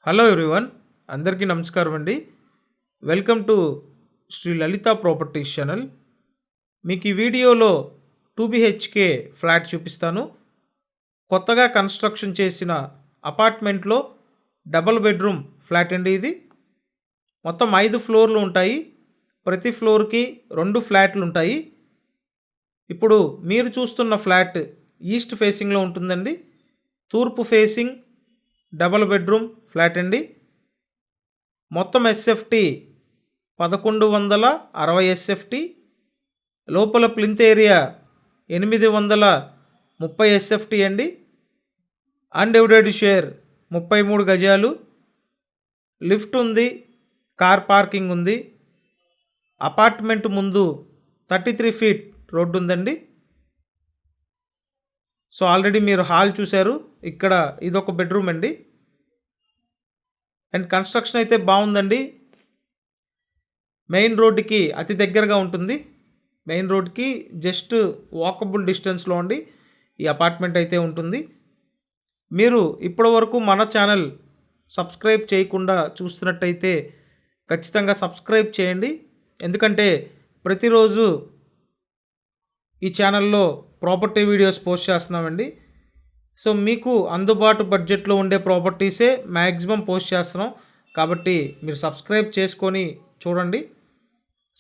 Hello everyone, అందరికీ నమస్కారం అండి. Welcome to Sri Lalitha properties channel. మీకు ఈ వీడియోలో 2 BHK ఫ్లాట్ చూపిస్తాను. కొత్తగా కన్స్ట్రక్షన్ చేసిన అపార్ట్మెంట్లో డబుల్ బెడ్రూమ్ ఫ్లాట్ అండి ఇది. మొత్తం 5 ఫ్లోర్లు ఉంటాయి. ప్రతి ఫ్లోర్కి 2 ఫ్లాట్లు ఉంటాయి. ఇప్పుడు మీరు చూస్తున్న ఫ్లాట్ ఈస్ట్ ఫేసింగ్లో ఉంటుందండి. తూర్పు ఫేసింగ్ డబుల్ బెడ్రూమ్ ఫ్లాట్ అండి. మొత్తం ఎస్ఎఫ్టీ 1160 ఎస్ఎఫ్టీ. లోపల ప్లింత్ ఏరియా 830 ఎస్ఎఫ్టీ అండి. అన్డివైడెడ్ షేర్ 33 గజాలు. లిఫ్ట్ ఉంది, కార్ పార్కింగ్ ఉంది. అపార్ట్మెంట్ ముందు 33 ఫీట్ రోడ్డు ఉందండి. సో ఆల్రెడీ మీరు హాల్ చూశారు. ఇక్కడ ఇదొక బెడ్రూమ్ అండి. అండ్ కన్స్ట్రక్షన్ అయితే బాగుందండి. మెయిన్ రోడ్డుకి అతి దగ్గరగా ఉంటుంది. మెయిన్ రోడ్కి జస్ట్ వాకబుల్ డిస్టెన్స్లో ఉండి ఈ అపార్ట్మెంట్ అయితే ఉంటుంది. మీరు ఇప్పటి వరకు మన ఛానల్ సబ్స్క్రైబ్ చేయకుండా చూస్తున్నట్టయితే ఖచ్చితంగా సబ్స్క్రైబ్ చేయండి. ఎందుకంటే ప్రతిరోజు ఈ ఛానల్లో ప్రాపర్టీ వీడియోస్ పోస్ట్ చేస్తున్నామండి. సో మీకు అందుబాటు బడ్జెట్లో ఉండే ప్రాపర్టీసే మ్యాక్సిమం పోస్ట్ చేస్తున్నాం. కాబట్టి మీరు సబ్స్క్రైబ్ చేసుకొని చూడండి.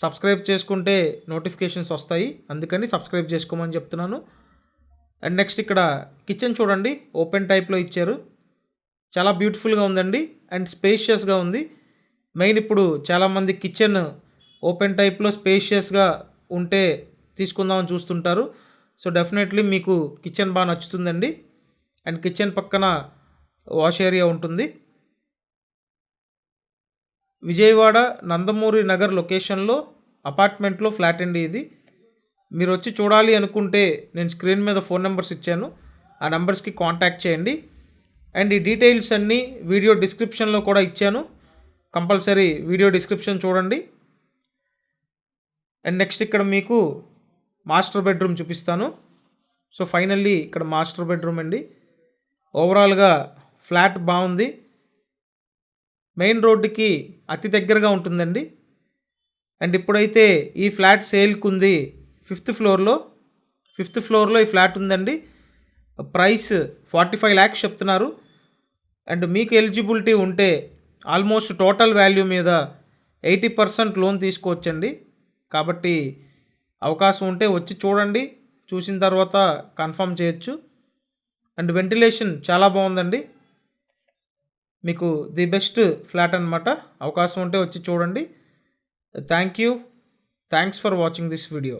సబ్స్క్రైబ్ చేసుకుంటే నోటిఫికేషన్స్ వస్తాయి, అందుకని సబ్స్క్రైబ్ చేసుకోమని చెప్తున్నాను. అండ్ నెక్స్ట్ ఇక్కడ కిచెన్ చూడండి, ఓపెన్ టైప్లో ఇచ్చారు. చాలా బ్యూటిఫుల్గా ఉందండి అండ్ స్పేషియస్గా ఉంది. మెయిన్ ఇప్పుడు చాలామంది కిచెన్ ఓపెన్ టైప్లో స్పేషియస్గా ఉంటే తీసుకుందామని చూస్తుంటారు. సో డెఫినెట్లీ మీకు కిచెన్ బాగా నచ్చుతుందండి. అండ్ కిచెన్ పక్కన వాష్ ఏరియా ఉంటుంది. విజయవాడ నందమూరి నగర్ లొకేషన్లో అపార్ట్మెంట్లో ఫ్లాట్ అండి ఇది. మీరు వచ్చి చూడాలి అనుకుంటే నేను స్క్రీన్ మీద ఫోన్ నెంబర్స్ ఇచ్చాను, ఆ నెంబర్స్కి కాంటాక్ట్ చేయండి. అండ్ ఈ డీటెయిల్స్ అన్నీ వీడియో డిస్క్రిప్షన్లో కూడా ఇచ్చాను. కంపల్సరీ వీడియో డిస్క్రిప్షన్ చూడండి. అండ్ నెక్స్ట్ ఇక్కడ మీకు మాస్టర్ బెడ్రూమ్ చూపిస్తాను. సో ఫైనల్లీ ఇక్కడ మాస్టర్ బెడ్రూమ్ అండి. ఓవరాల్గా ఫ్లాట్ బాగుంది. మెయిన్ రోడ్డుకి అతి దగ్గరగా ఉంటుందండి. అండ్ ఇప్పుడైతే ఈ ఫ్లాట్ సేల్కి ఉంది 5th ఫ్లోర్లో ఈ ఫ్లాట్ ఉందండి. ప్రైస్ 45 lakhs చెప్తున్నారు. అండ్ మీకు ఎలిజిబిలిటీ ఉంటే ఆల్మోస్ట్ టోటల్ వాల్యూ మీద 80% లోన్ తీసుకోవచ్చండి. కాబట్టి అవకాశం ఉంటే వచ్చి చూడండి, చూసిన తర్వాత కన్ఫర్మ్ చేయొచ్చు. అండ్ వెంటిలేషన్ చాలా బాగుందండి. మీకు ది బెస్ట్ ఫ్లాట్ అనమాట. అవకాశం ఉంటే వచ్చి చూడండి. Thanks for watching this video.